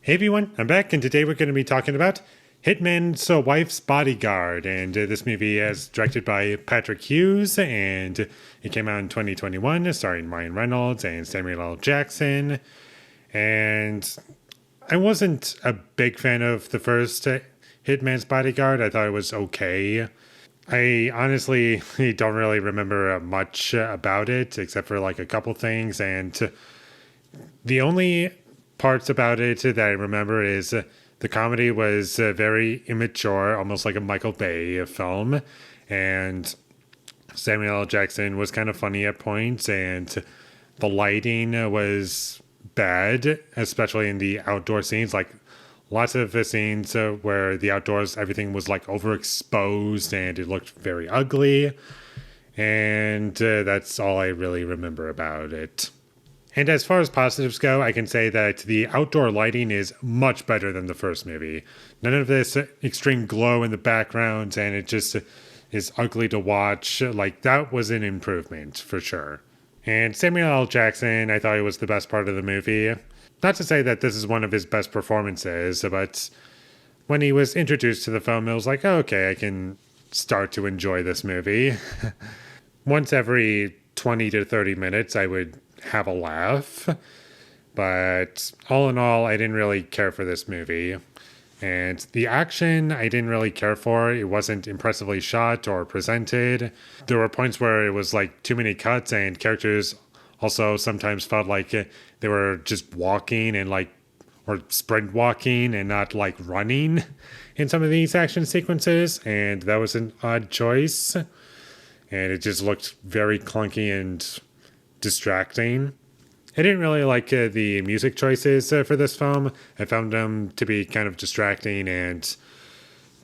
Hey everyone, I'm back, and today we're going to be talking about Hitman's Wife's Bodyguard. And this movie is directed by Patrick Hughes, and it came out in 2021, starring Ryan Reynolds and Samuel L. Jackson. And I wasn't a big fan of the first Hitman's Bodyguard. I thought it was okay. I honestly don't really remember much about it, except for like a couple things, and the only parts about it that I remember is the comedy was very immature, almost like a Michael Bay film, and Samuel L. Jackson was kind of funny at points, and the lighting was bad, especially in the outdoor scenes. Like lots of the scenes where the outdoors, everything was like overexposed and it looked very ugly, and that's all I really remember about it. And as far as positives go, I can say that the outdoor lighting is much better than the first movie. None of this extreme glow in the background, and it just is ugly to watch. Like, that was an improvement, for sure. And Samuel L. Jackson, I thought it was the best part of the movie. Not to say that this is one of his best performances, but when he was introduced to the film, it was like, oh, okay, I can start to enjoy this movie. Once every 20 to 30 minutes, I would have a laugh, but all in all, I didn't really care for this movie. And the action, I didn't really care for. It wasn't impressively shot or presented. There were points where it was like too many cuts, and characters also sometimes felt like they were just walking and like, or sprint walking and not like running in some of these action sequences. And that was an odd choice. And it just looked very clunky and distracting. I didn't really like the music choices for this film. I found them to be kind of distracting and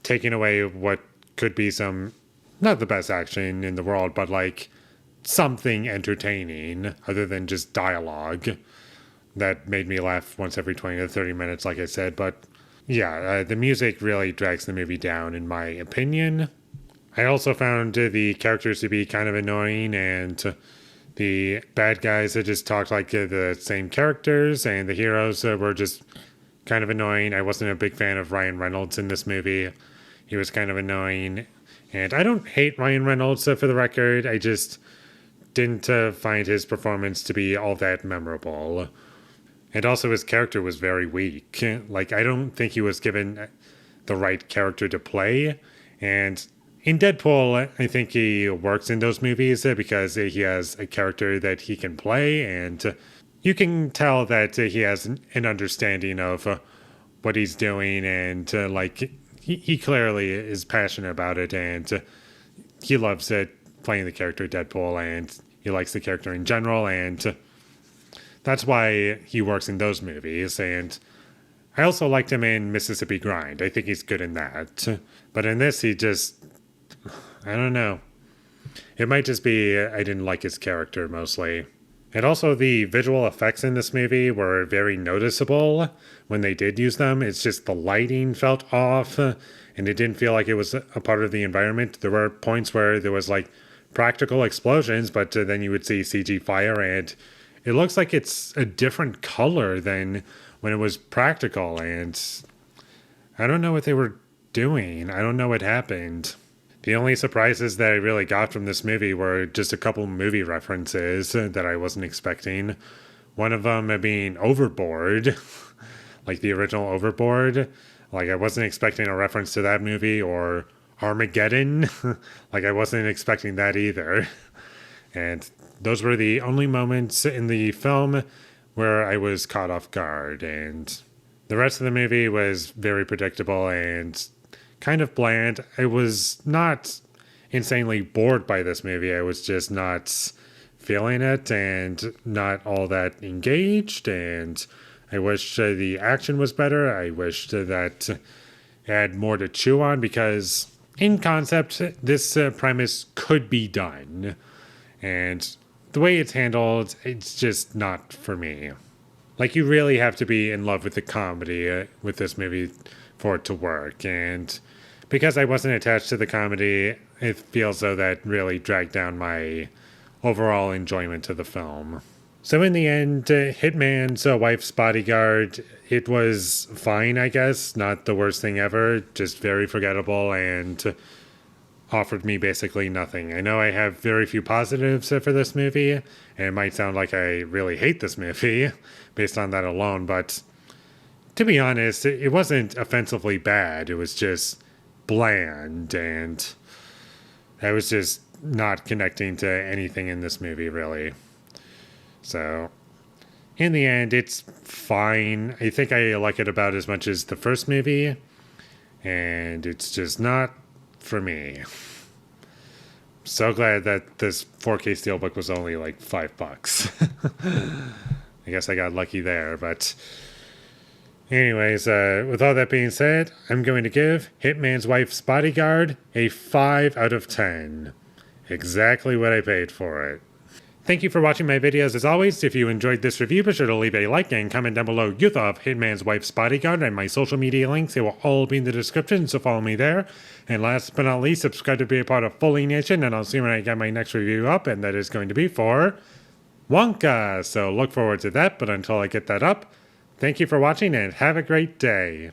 taking away what could be some, not the best action in the world, but like something entertaining other than just dialogue that made me laugh once every 20 to 30 minutes, like I said. But yeah, the music really drags the movie down, in my opinion. I also found the characters to be kind of annoying, and the bad guys that just talked like the same characters, and the heroes were just kind of annoying. I wasn't a big fan of Ryan Reynolds in this movie. He was kind of annoying. And I don't hate Ryan Reynolds, for the record. I just didn't find his performance to be all that memorable. And also his character was very weak. Like, I don't think he was given the right character to play. And in Deadpool, I think he works in those movies because he has a character that he can play, and you can tell that he has an understanding of what he's doing, and like he clearly is passionate about it, and he loves it, playing the character Deadpool, and he likes the character in general, and that's why he works in those movies. And I also liked him in Mississippi Grind. I think he's good in that. But in this, he just, I don't know. It might just be I didn't like his character mostly. And also the visual effects in this movie were very noticeable when they did use them. It's just the lighting felt off, and it didn't feel like it was a part of the environment. There were points where there was like practical explosions, but then you would see CG fire, and it looks like it's a different color than when it was practical. And I don't know what they were doing. I don't know what happened. The only surprises that I really got from this movie were just a couple movie references that I wasn't expecting. One of them being Overboard, like the original Overboard. Like, I wasn't expecting a reference to that movie, or Armageddon. Like, I wasn't expecting that either. And those were the only moments in the film where I was caught off guard. And the rest of the movie was very predictable and kind of bland. I was not insanely bored by this movie. I was just not feeling it and not all that engaged. And I wish the action was better. I wished that it had more to chew on, because in concept, this premise could be done. And the way it's handled, it's just not for me. Like, you really have to be in love with the comedy with this movie for it to work. And because I wasn't attached to the comedy, it feels though that really dragged down my overall enjoyment of the film. So in the end, Hitman's Wife's Bodyguard, it was fine, I guess. Not the worst thing ever, just very forgettable and offered me basically nothing. I know I have very few positives for this movie, and it might sound like I really hate this movie based on that alone, but to be honest, it wasn't offensively bad. It was just bland, and I was just not connecting to anything in this movie, really. So, in the end, it's fine. I think I like it about as much as the first movie, and it's just not for me. So glad that this 4K Steelbook was only like $5. I guess I got lucky there, but anyways, with all that being said, I'm going to give Hitman's Wife's Bodyguard a 5 out of 10. Exactly what I paid for it. Thank you for watching my videos as always. If you enjoyed this review, be sure to leave a like and comment down below your thought of Hitman's Wife's Bodyguard, and my social media links. They will all be in the description, so follow me there. And last but not least, subscribe to be a part of Foley Nation, and I'll see you when I get my next review up, and that is going to be for Wonka. So look forward to that, but until I get that up, thank you for watching and have a great day.